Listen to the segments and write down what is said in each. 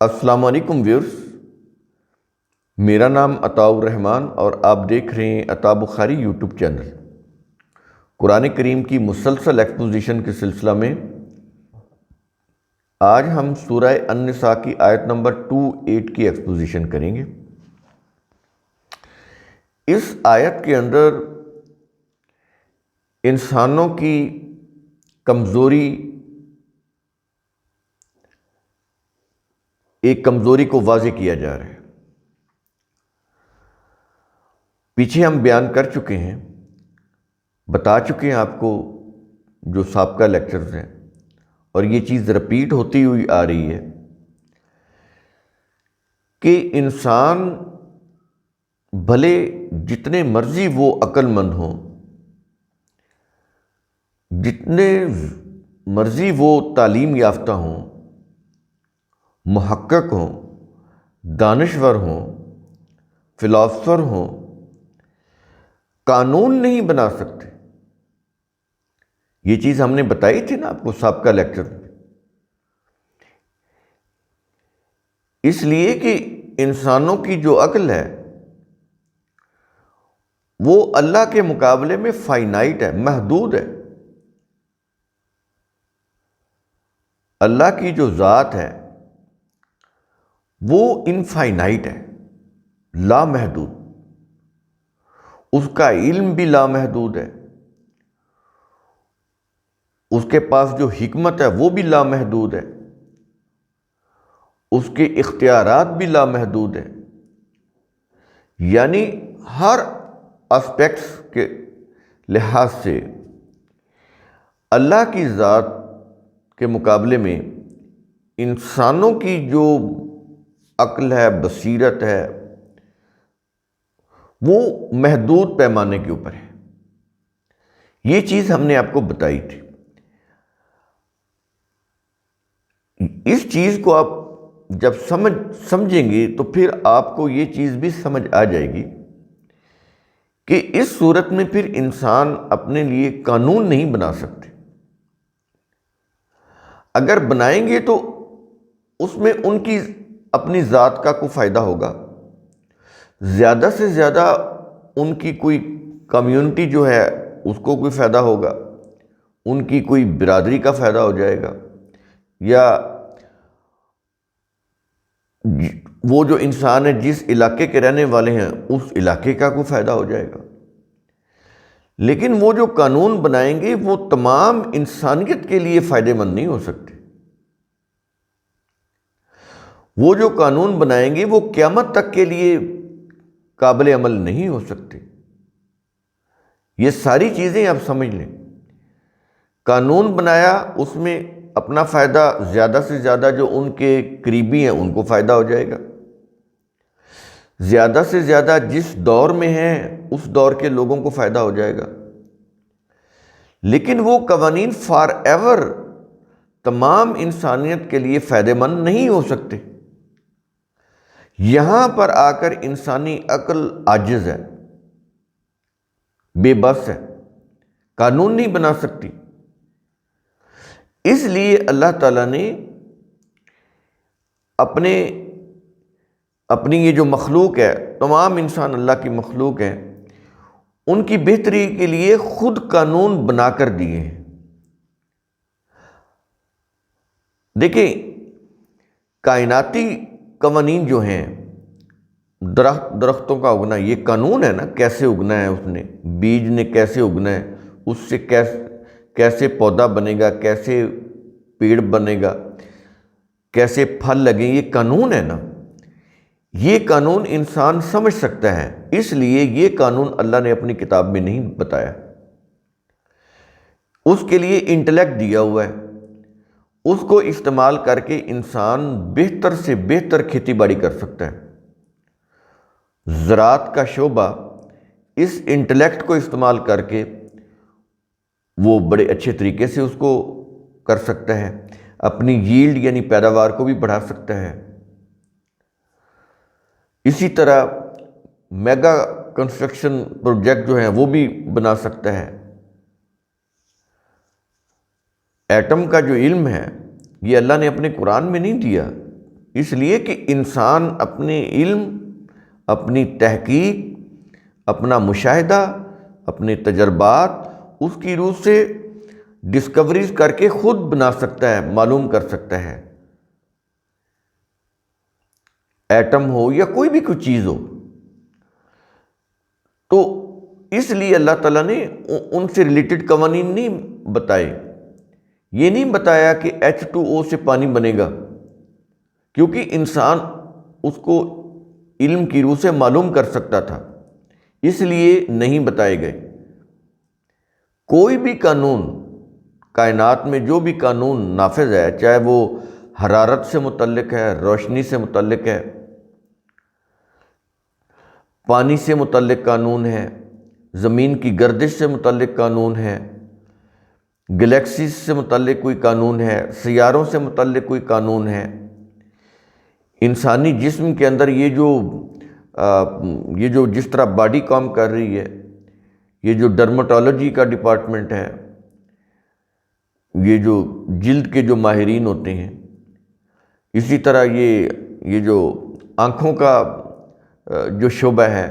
السلام علیکم ویورز، میرا نام عطاء الرحمن اور آپ دیکھ رہے ہیں عطاء بخاری یوٹیوب چینل۔ قرآن کریم کی مسلسل ایکسپوزیشن کے سلسلہ میں آج ہم سورہ النساء کی آیت نمبر 28 کی ایکسپوزیشن کریں گے۔ اس آیت کے اندر انسانوں کی ایک کمزوری کو واضح کیا جا رہا ہے۔ پیچھے ہم بیان کر چکے ہیں، بتا چکے ہیں آپ کو جو سابقہ لیکچرز ہیں، اور یہ چیز رپیٹ ہوتی ہوئی آ رہی ہے کہ انسان بھلے جتنے مرضی وہ عقل مند ہوں، جتنے مرضی وہ تعلیم یافتہ ہوں، محقق ہوں، دانشور ہوں، فلاسفر ہوں، قانون نہیں بنا سکتے۔ یہ چیز ہم نے بتائی تھی نا آپ کو سابقہ لیکچر میں۔ اس لیے کہ انسانوں کی جو عقل ہے وہ اللہ کے مقابلے میں فائنائٹ ہے، محدود ہے۔ اللہ کی جو ذات ہے وہ انفائنائٹ ہے، لامحدود۔ اس کا علم بھی لامحدود ہے، اس کے پاس جو حکمت ہے وہ بھی لامحدود ہے، اس کے اختیارات بھی لامحدود ہیں۔ یعنی ہر اسپیکٹس کے لحاظ سے اللہ کی ذات کے مقابلے میں انسانوں کی جو عقل ہے، بصیرت ہے، وہ محدود پیمانے کے اوپر ہے۔ یہ چیز ہم نے آپ کو بتائی تھی۔ اس چیز کو آپ جب سمجھیں گے تو پھر آپ کو یہ چیز بھی سمجھ آ جائے گی کہ اس صورت میں پھر انسان اپنے لیے قانون نہیں بنا سکتے۔ اگر بنائیں گے تو اس میں ان کی اپنی ذات کا کوئی فائدہ ہوگا، زیادہ سے زیادہ ان کی کوئی کمیونٹی جو ہے اس کو کوئی فائدہ ہوگا، ان کی کوئی برادری کا فائدہ ہو جائے گا، یا وہ جو انسان ہے جس علاقے کے رہنے والے ہیں اس علاقے کا کوئی فائدہ ہو جائے گا۔ لیکن وہ جو قانون بنائیں گے وہ تمام انسانیت کے لیے فائدہ مند نہیں ہو سکتے۔ وہ جو قانون بنائیں گے وہ قیامت تک کے لیے قابل عمل نہیں ہو سکتے۔ یہ ساری چیزیں آپ سمجھ لیں۔ قانون بنایا، اس میں اپنا فائدہ زیادہ سے زیادہ جو ان کے قریبی ہیں ان کو فائدہ ہو جائے گا، زیادہ سے زیادہ جس دور میں ہیں اس دور کے لوگوں کو فائدہ ہو جائے گا۔ لیکن وہ قوانین فار ایور تمام انسانیت کے لیے فائدہ مند نہیں ہو سکتے۔ یہاں پر آ کر انسانی عقل عاجز ہے، بے بس ہے، قانون نہیں بنا سکتی۔ اس لیے اللہ تعالیٰ نے اپنی یہ جو مخلوق ہے، تمام انسان اللہ کی مخلوق ہیں، ان کی بہتری کے لیے خود قانون بنا کر دیے ہیں۔ دیکھیں، کائناتی قوانین جو ہیں، درختوں کا اگنا، یہ قانون ہے نا، کیسے اگنا ہے، اس نے بیج نے کیسے اگنا ہے، اس سے کیسے پودا بنے گا، کیسے پیڑ بنے گا، کیسے پھل لگیں، یہ قانون ہے نا۔ یہ قانون انسان سمجھ سکتا ہے، اس لیے یہ قانون اللہ نے اپنی کتاب میں نہیں بتایا۔ اس کے لیے انٹلیکٹ دیا ہوا ہے، اس کو استعمال کر کے انسان بہتر سے بہتر کھیتی باڑی کر سکتا ہے۔ زراعت کا شعبہ اس انٹلیکٹ کو استعمال کر کے وہ بڑے اچھے طریقے سے اس کو کر سکتا ہے، اپنی ییلڈ یعنی پیداوار کو بھی بڑھا سکتا ہے۔ اسی طرح میگا کنسٹرکشن پروجیکٹ جو ہیں وہ بھی بنا سکتا ہے۔ ایٹم کا جو علم ہے یہ اللہ نے اپنے قرآن میں نہیں دیا، اس لیے کہ انسان اپنے علم، اپنی تحقیق، اپنا مشاہدہ، اپنے تجربات اس کی روح سے ڈسکوریز کر کے خود بنا سکتا ہے، معلوم کر سکتا ہے، ایٹم ہو یا کوئی بھی کوئی چیز ہو۔ تو اس لیے اللہ تعالیٰ نے ان سے ریلیٹڈ قوانین نہیں بتائے، یہ نہیں بتایا کہ H2O سے پانی بنے گا، کیونکہ انسان اس کو علم کی روح سے معلوم کر سکتا تھا، اس لیے نہیں بتائے گئے۔ کوئی بھی قانون کائنات میں، جو بھی قانون نافذ ہے، چاہے وہ حرارت سے متعلق ہے، روشنی سے متعلق ہے، پانی سے متعلق قانون ہے، زمین کی گردش سے متعلق قانون ہے، گلیکسیز سے متعلق کوئی قانون ہے، سیاروں سے متعلق کوئی قانون ہے، انسانی جسم کے اندر یہ جو جس طرح باڈی کام کر رہی ہے، یہ جو ڈرمٹالوجی کا ڈپارٹمنٹ ہے، یہ جو جلد کے جو ماہرین ہوتے ہیں، اسی طرح یہ جو آنکھوں کا جو شعبہ ہے،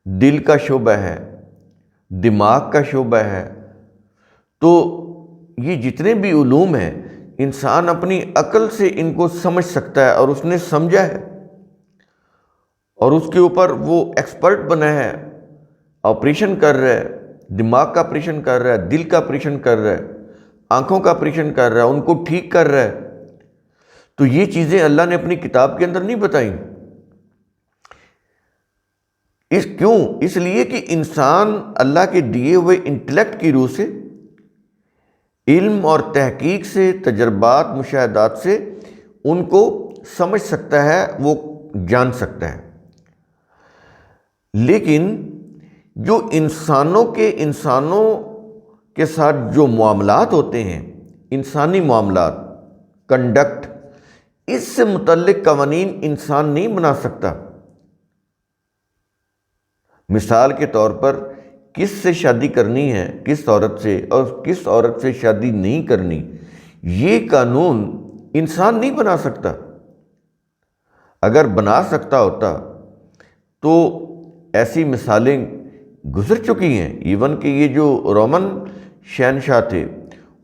دل کا شعبہ ہے، دماغ کا شعبہ ہے، تو یہ جتنے بھی علوم ہیں، انسان اپنی عقل سے ان کو سمجھ سکتا ہے، اور اس نے سمجھا ہے اور اس کے اوپر وہ ایکسپرٹ بنا ہے، آپریشن کر رہا ہے، دماغ کا آپریشن کر رہا ہے، دل کا آپریشن کر رہا ہے، آنکھوں کا آپریشن کر رہا ہے، ان کو ٹھیک کر رہا ہے۔ تو یہ چیزیں اللہ نے اپنی کتاب کے اندر نہیں بتائیں۔ کیوں؟ اس لیے کہ انسان اللہ کے دیے ہوئے انٹلیکٹ کی روح سے، علم اور تحقیق سے، تجربات، مشاہدات سے ان کو سمجھ سکتا ہے، وہ جان سکتا ہے۔ لیکن جو انسانوں کے ساتھ جو معاملات ہوتے ہیں، انسانی معاملات، کنڈکٹ، اس سے متعلق قوانین انسان نہیں بنا سکتا۔ مثال کے طور پر کس سے شادی کرنی ہے، کس عورت سے، اور کس عورت سے شادی نہیں کرنی، یہ قانون انسان نہیں بنا سکتا۔ اگر بنا سکتا ہوتا تو ایسی مثالیں گزر چکی ہیں۔ ایون کہ یہ جو رومن شہنشاہ تھے،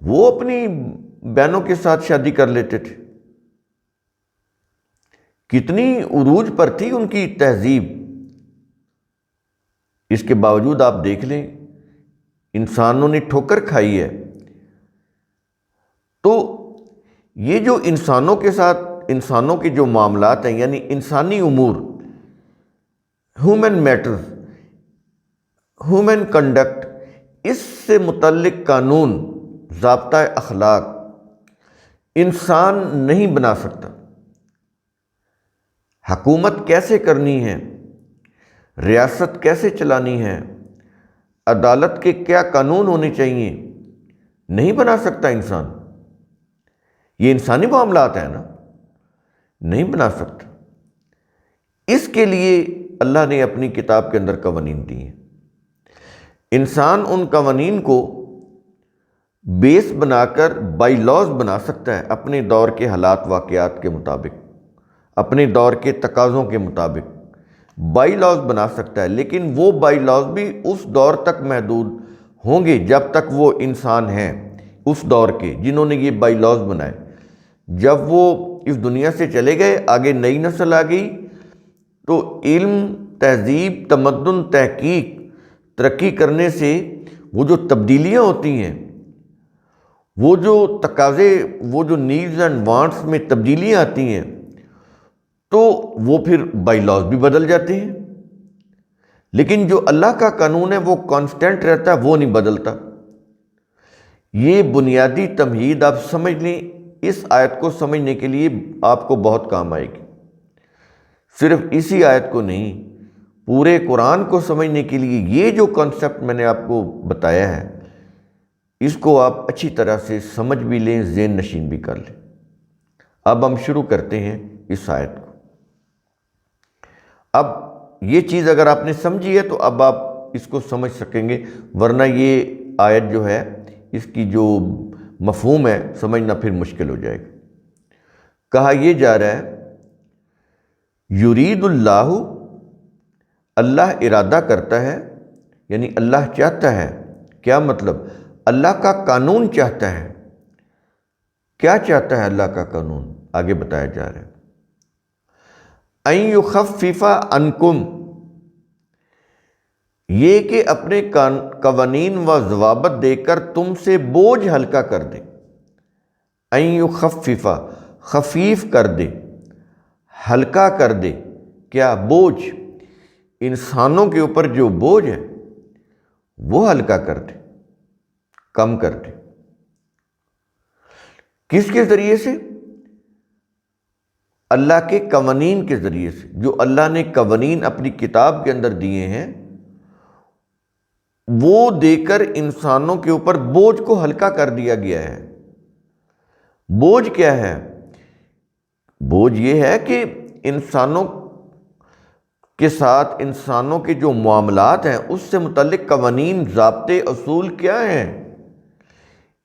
وہ اپنی بہنوں کے ساتھ شادی کر لیتے تھے۔ کتنی عروج پر تھی ان کی تہذیب، اس کے باوجود آپ دیکھ لیں انسانوں نے ٹھوکر کھائی ہے۔ تو یہ جو انسانوں کے ساتھ، انسانوں کے جو معاملات ہیں، یعنی انسانی امور، ہیومن میٹرز، ہیومن کنڈکٹ، اس سے متعلق قانون، ضابطۂ اخلاق انسان نہیں بنا سکتا۔ حکومت کیسے کرنی ہے، ریاست کیسے چلانی ہے، عدالت کے کیا قانون ہونے چاہیے، نہیں بنا سکتا انسان۔ یہ انسانی معاملات ہیں نا، نہیں بنا سکتا۔ اس کے لیے اللہ نے اپنی کتاب کے اندر قوانین دی ہیں۔ انسان ان قوانین کو بیس بنا کر بائی لاز بنا سکتا ہے، اپنے دور کے حالات واقعات کے مطابق، اپنے دور کے تقاضوں کے مطابق بائی لاز بنا سکتا ہے، لیکن وہ بائی لاز بھی اس دور تک محدود ہوں گے جب تک وہ انسان ہیں اس دور کے جنہوں نے یہ بائی لاز بنائے۔ جب وہ اس دنیا سے چلے گئے، آگے نئی نسل آ گئی، تو علم، تہذیب، تمدن، تحقیق ترقی کرنے سے وہ جو تبدیلیاں ہوتی ہیں، وہ جو تقاضے، وہ جو نیڈز اینڈ وانٹس میں تبدیلیاں آتی ہیں، تو وہ پھر بائی لاز بھی بدل جاتے ہیں۔ لیکن جو اللہ کا قانون ہے وہ کانسٹنٹ رہتا ہے، وہ نہیں بدلتا۔ یہ بنیادی تمہید آپ سمجھ لیں، اس آیت کو سمجھنے کے لیے آپ کو بہت کام آئے گی۔ صرف اسی آیت کو نہیں، پورے قرآن کو سمجھنے کے لیے یہ جو کانسیپٹ میں نے آپ کو بتایا ہے، اس کو آپ اچھی طرح سے سمجھ بھی لیں، ذہن نشین بھی کر لیں۔ اب ہم شروع کرتے ہیں اس آیت کو۔ اب یہ چیز اگر آپ نے سمجھی ہے تو اب آپ اس کو سمجھ سکیں گے، ورنہ یہ آیت جو ہے، اس کی جو مفہوم ہے، سمجھنا پھر مشکل ہو جائے گا۔ کہا یہ جا رہا ہے یرید اللہ، اللہ ارادہ کرتا ہے، یعنی اللہ چاہتا ہے. کیا مطلب؟ اللہ کا قانون چاہتا ہے. کیا چاہتا ہے اللہ کا قانون؟ آگے بتایا جا رہا ہے ان یخفف عنکم، یہ کہ اپنے قوانین و ضوابط دے کر تم سے بوجھ ہلکا کر دے. ان یخفف، خفیف کر دے، ہلکا کر دے. کیا؟ بوجھ. انسانوں کے اوپر جو بوجھ ہے وہ ہلکا کر دے، کم کر دے. کس کے ذریعے سے؟ اللہ کے قوانین کے ذریعے سے. جو اللہ نے قوانین اپنی کتاب کے اندر دیے ہیں وہ دے کر انسانوں کے اوپر بوجھ کو ہلکا کر دیا گیا ہے. بوجھ کیا ہے؟ بوجھ یہ ہے کہ انسانوں کے ساتھ، انسانوں کے جو معاملات ہیں اس سے متعلق قوانین، ضابطے، اصول کیا ہیں،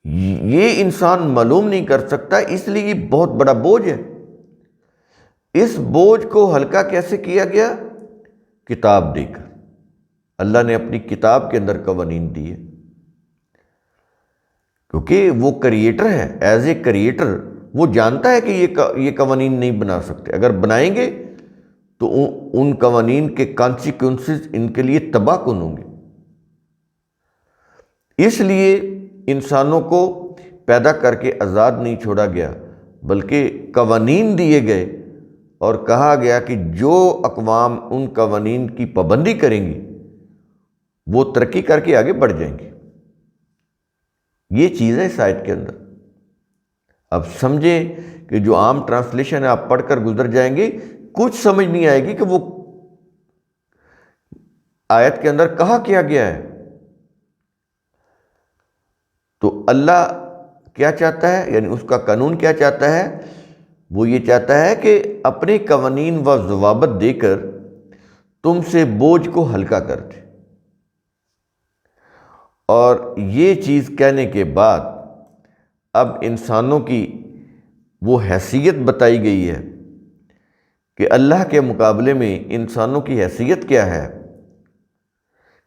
یہ انسان معلوم نہیں کر سکتا، اس لیے یہ بہت بڑا بوجھ ہے. اس بوجھ کو ہلکا کیسے کیا گیا؟ کتاب دے کر. اللہ نے اپنی کتاب کے اندر قوانین دیے، کیونکہ وہ کریٹر ہے. ایز اے کریٹر وہ جانتا ہے کہ یہ قوانین نہیں بنا سکتے. اگر بنائیں گے تو ان قوانین کے کانسیکوینسز ان کے لیے تباہ کن ہوں گے. اس لیے انسانوں کو پیدا کر کے آزاد نہیں چھوڑا گیا، بلکہ قوانین دیے گئے اور کہا گیا کہ جو اقوام ان قوانین کی پابندی کریں گی وہ ترقی کر کے آگے بڑھ جائیں گے. یہ چیز ہے اس آیت کے اندر. اب سمجھیں کہ جو عام ٹرانسلیشن ہے آپ پڑھ کر گزر جائیں گے، کچھ سمجھ نہیں آئے گی کہ وہ آیت کے اندر کہا کیا گیا ہے. تو اللہ کیا چاہتا ہے، یعنی اس کا قانون کیا چاہتا ہے؟ وہ یہ چاہتا ہے کہ اپنے قوانین و ضوابط دے کر تم سے بوجھ کو ہلکا کر دے. اور یہ چیز کہنے کے بعد اب انسانوں کی وہ حیثیت بتائی گئی ہے کہ اللہ کے مقابلے میں انسانوں کی حیثیت کیا ہے،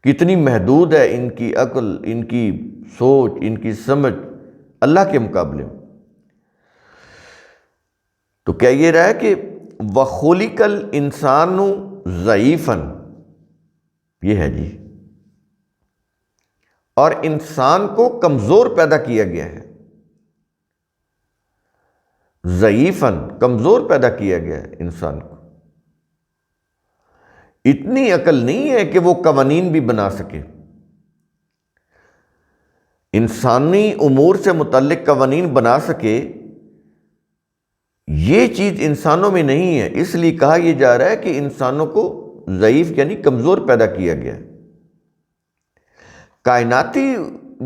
کتنی محدود ہے ان کی عقل، ان کی سوچ، ان کی سمجھ اللہ کے مقابلے میں. تو کیا یہ رہا ہے کہ وَخُلِقَ الْإِنسَانُ ضَعِيفًا، یہ ہے جی. اور انسان کو کمزور پیدا کیا گیا ہے. ضعیفاً، کمزور پیدا کیا گیا ہے انسان کو. اتنی عقل نہیں ہے کہ وہ قوانین بھی بنا سکے. انسانی امور سے متعلق قوانین بنا سکے، یہ چیز انسانوں میں نہیں ہے. اس لیے کہا یہ جا رہا ہے کہ انسانوں کو ضعیف یعنی کمزور پیدا کیا گیا ہے. کائناتی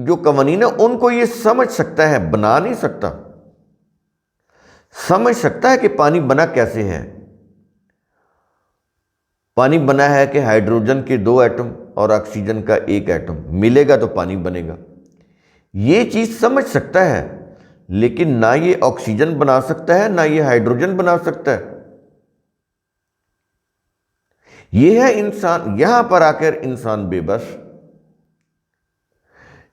جو قوانین ہیں ان کو یہ سمجھ سکتا ہے، بنا نہیں سکتا. سمجھ سکتا ہے کہ پانی بنا کیسے ہے. پانی بنا ہے کہ ہائیڈروجن کے 2 ایٹم اور آکسیجن کا 1 ایٹم ملے گا تو پانی بنے گا. یہ چیز سمجھ سکتا ہے، لیکن نہ یہ آکسیجن بنا سکتا ہے، نہ یہ ہائیڈروجن بنا سکتا ہے. یہ ہے انسان. یہاں پر آ کر انسان بے بس.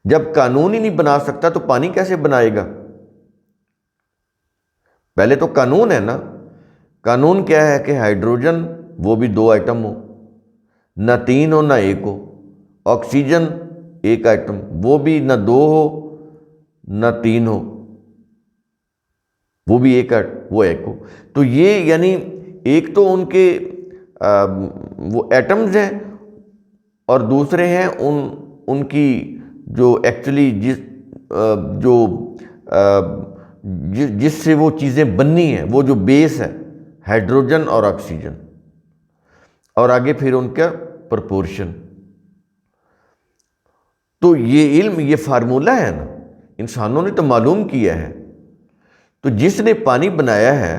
جب قانون ہی نہیں بنا سکتا تو پانی کیسے بنائے گا؟ پہلے تو قانون ہے نا. قانون کیا ہے کہ ہائیڈروجن وہ بھی 2 ایٹم ہو، نہ 3 ہو نہ 1 ہو. آکسیجن 1 ایٹم، وہ بھی نہ 2 ہو نہ 3 ہو، وہ بھی 1 وہ 1 ہو. تو یہ یعنی ایک تو ان کے وہ ایٹمز ہیں اور دوسرے ہیں ان کی جو ایکچولی جس سے وہ چیزیں بننی ہیں، وہ جو بیس ہے ہائیڈروجن اور آکسیجن، اور آگے پھر ان کا پرپورشن. تو یہ علم، یہ فارمولہ ہے نا، انسانوں نے تو معلوم کیا ہے. تو جس نے پانی بنایا ہے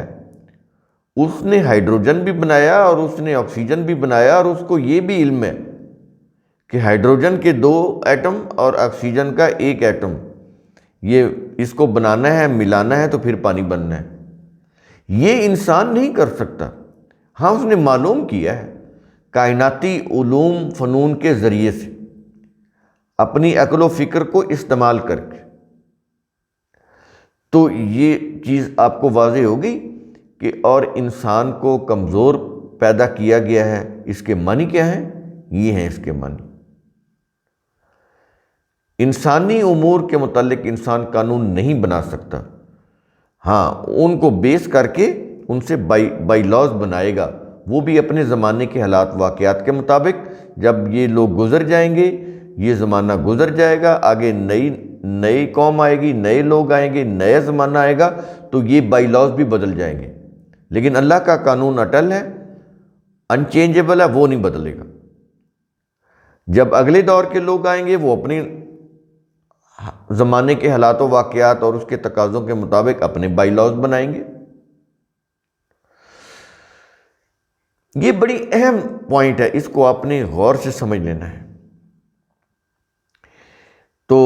اس نے ہائیڈروجن بھی بنایا اور اس نے آکسیجن بھی بنایا، اور اس کو یہ بھی علم ہے کہ ہائیڈروجن کے 2 ایٹم اور آکسیجن کا 1 ایٹم، یہ اس کو بنانا ہے، ملانا ہے تو پھر پانی بننا ہے. یہ انسان نہیں کر سکتا۔ ہاں اس نے معلوم کیا ہے کائناتی علوم فنون کے ذریعے سے، اپنی عقل و فکر کو استعمال کر کے۔ تو یہ چیز آپ کو واضح ہوگی کہ اور انسان کو کمزور پیدا کیا گیا ہے، اس کے معنی کیا ہیں؟ یہ ہیں اس کے معنی۔ انسانی امور کے متعلق انسان قانون نہیں بنا سکتا، ہاں ان کو بیس کر کے ان سے بائی لاز بنائے گا، وہ بھی اپنے زمانے کے حالات واقعات کے مطابق۔ جب یہ لوگ گزر جائیں گے، یہ زمانہ گزر جائے گا، آگے نئی قوم آئے گی، نئے لوگ آئیں گے، نیا زمانہ آئے گا، تو یہ بائی لاز بھی بدل جائیں گے۔ لیکن اللہ کا قانون اٹل ہے، انچینجبل ہے، وہ نہیں بدلے گا۔ جب اگلے دور کے لوگ آئیں گے، وہ اپنے زمانے کے حالات و واقعات اور اس کے تقاضوں کے مطابق اپنے بائی لاز بنائیں گے۔ یہ بڑی اہم پوائنٹ ہے، اس کو آپ نے غور سے سمجھ لینا ہے۔ تو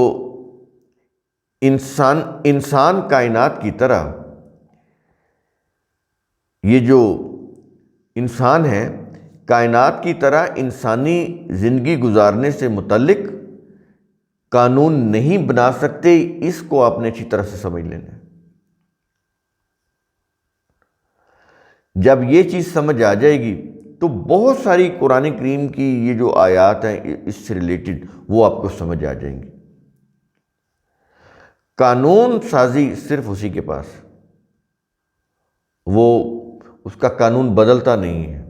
انسان کائنات کی طرح، یہ جو انسان ہے کائنات کی طرح انسانی زندگی گزارنے سے متعلق قانون نہیں بنا سکتے، اس کو آپ نے اچھی طرح سے سمجھ لینا ہے۔ جب یہ چیز سمجھ آ جائے گی تو بہت ساری قرآن کریم کی یہ جو آیات ہیں اس سے ریلیٹڈ، وہ آپ کو سمجھ آ جائیں گی۔ قانون سازی صرف اسی کے پاس، وہ اس کا قانون بدلتا نہیں ہے،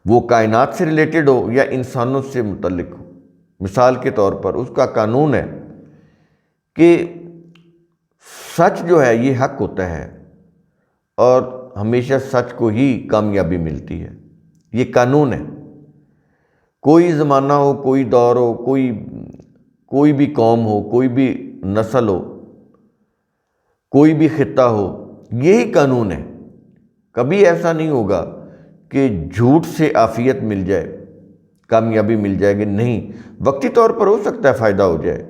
وہ کائنات سے ریلیٹڈ ہو یا انسانوں سے متعلق ہو۔ مثال کے طور پر اس کا قانون ہے کہ سچ جو ہے یہ حق ہوتا ہے اور ہمیشہ سچ کو ہی کامیابی ملتی ہے، یہ قانون ہے۔ کوئی زمانہ ہو، کوئی دور ہو، کوئی بھی قوم ہو، کوئی بھی نسل ہو، کوئی بھی خطہ ہو، یہی قانون ہے۔ کبھی ایسا نہیں ہوگا کہ جھوٹ سے عافیت مل جائے، کامیابی مل جائے گی، نہیں۔ وقتی طور پر ہو سکتا ہے فائدہ ہو جائے،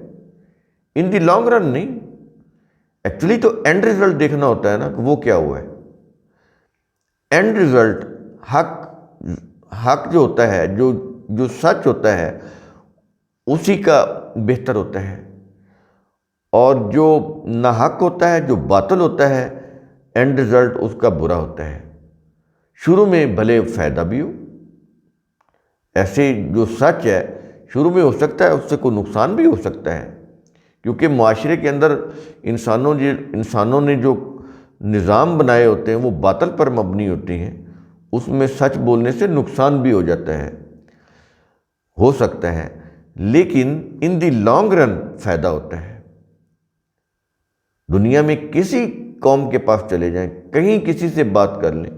ان دی لانگ رن نہیں۔ ایکچولی تو اینڈ ریزلٹ دیکھنا ہوتا ہے نا کہ وہ کیا ہوا ہے۔ اینڈ ریزلٹ حق جو ہوتا ہے، جو سچ ہوتا ہے اسی کا بہتر ہوتا ہے، اور جو ناحق ہوتا ہے، جو باطل ہوتا ہے، اینڈ ریزلٹ اس کا برا ہوتا ہے۔ شروع میں بھلے فائدہ بھی ہو، ایسے جو سچ ہے شروع میں ہو سکتا ہے اس سے کوئی نقصان بھی ہو سکتا ہے، کیونکہ معاشرے کے اندر انسانوں نے جو نظام بنائے ہوتے ہیں وہ باطل پر مبنی ہوتے ہیں، اس میں سچ بولنے سے نقصان بھی ہو جاتا ہے، ہو سکتا ہے، لیکن ان دی لانگ رن فائدہ ہوتا ہے۔ دنیا میں کسی قوم کے پاس چلے جائیں، کہیں کسی سے بات کر لیں،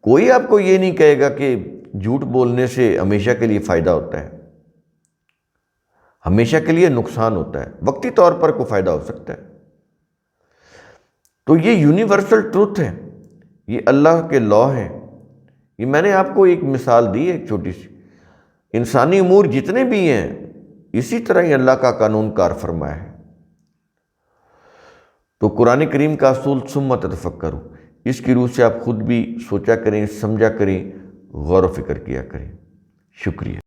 کوئی آپ کو یہ نہیں کہے گا کہ جھوٹ بولنے سے ہمیشہ کے لیے فائدہ ہوتا ہے، ہمیشہ کے لیے نقصان ہوتا ہے، وقتی طور پر کوئی فائدہ ہو سکتا ہے۔ تو یہ یونیورسل ٹروتھ ہے، یہ اللہ کے لا ہیں۔ یہ میں نے آپ کو ایک مثال دی ہے ایک چھوٹی سی، انسانی امور جتنے بھی ہیں اسی طرح ہی اللہ کا قانون کار فرمایا ہے۔ تو قرآن کریم کا اصول ثم تفکروا، اس کی روح سے آپ خود بھی سوچا کریں، سمجھا کریں، غور و فکر کیا کریں۔ شکریہ۔